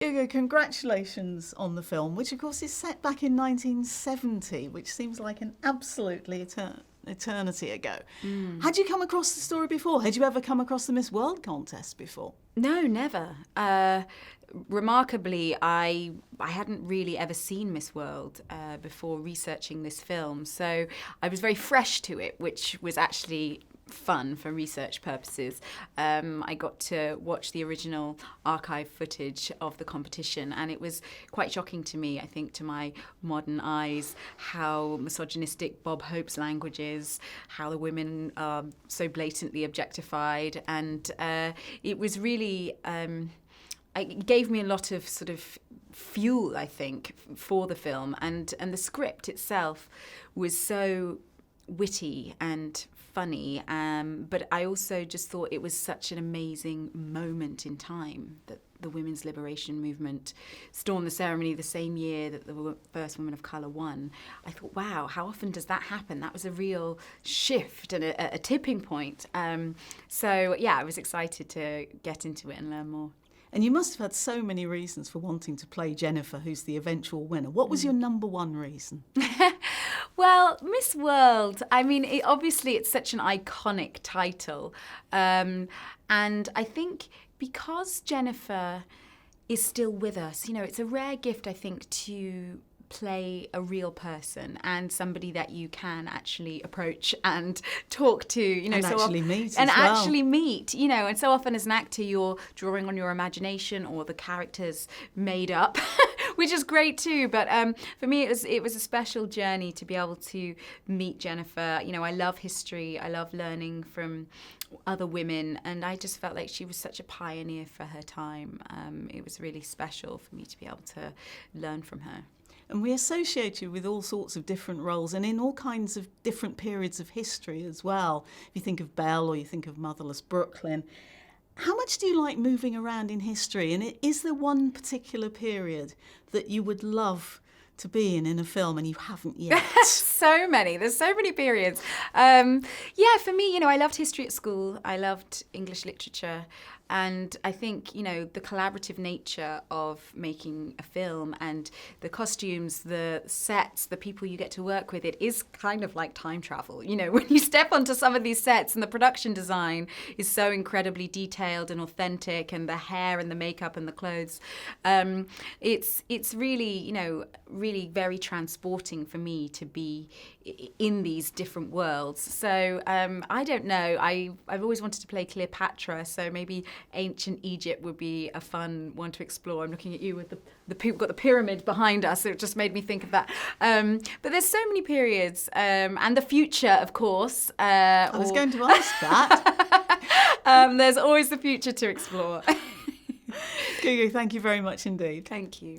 Hugo, congratulations on the film, which of course is set back in 1970, which seems like an absolutely eternity ago. Had you come across the story before? Had you ever come across the Miss World contest before? No, never. Remarkably, I hadn't really ever seen Miss World before researching this film, so I was very fresh to it, which was actually fun for research purposes. I got to watch the original archive footage of the competition, and it was quite shocking to me, I think, to my modern eyes, how misogynistic Bob Hope's language is, how the women are so blatantly objectified, and it was really... it gave me a lot of sort of fuel, I think, for the film, and the script itself was so witty and funny, but I also just thought it was such an amazing moment in time that the women's liberation movement stormed the ceremony the same year that the first woman of colour won. I thought, wow, how often does that happen? That was a real shift and a tipping point. So yeah, I was excited to get into it and learn more. And you must have had so many reasons for wanting to play Jennifer, who's the eventual winner. What was your number one reason? Well, Miss World, I mean, obviously it's such an iconic title. And I think because Jennifer is still with us, you know, it's a rare gift, I think, to play a real person and somebody that you can actually approach and talk to, you know, and so actually meet and as well. actually meet, you know, and so often as an actor you're drawing on your imagination or the characters made up, which is great too. But for me, it was a special journey to be able to meet Jennifer. You know, I love history, I love learning from other women, and I just felt like she was such a pioneer for her time. It was really special for me to be able to learn from her. And we associate you with all sorts of different roles and in all kinds of different periods of history as well. If you think of Belle or you think of Motherless Brooklyn. How much do you like moving around in history? And is there one particular period that you would love to be in a film and you haven't yet? So many. There's so many periods. Yeah, for me, you know, I loved history at school. I loved English literature. And I think, you know, the collaborative nature of making a film and the costumes, the sets, the people you get to work with, it is kind of like time travel. You know, when you step onto some of these sets and the production design is so incredibly detailed and authentic, and the hair and the makeup and the clothes, it's really, you know, really very transporting for me to be in these different worlds. So I don't know. I've always wanted to play Cleopatra, so maybe ancient Egypt would be a fun one to explore. I'm looking at you with we've got the pyramid behind us, so it just made me think of that. But there's so many periods, and the future, of course. I was going to ask that. There's always the future to explore. Gugu, thank you very much indeed. Thank you.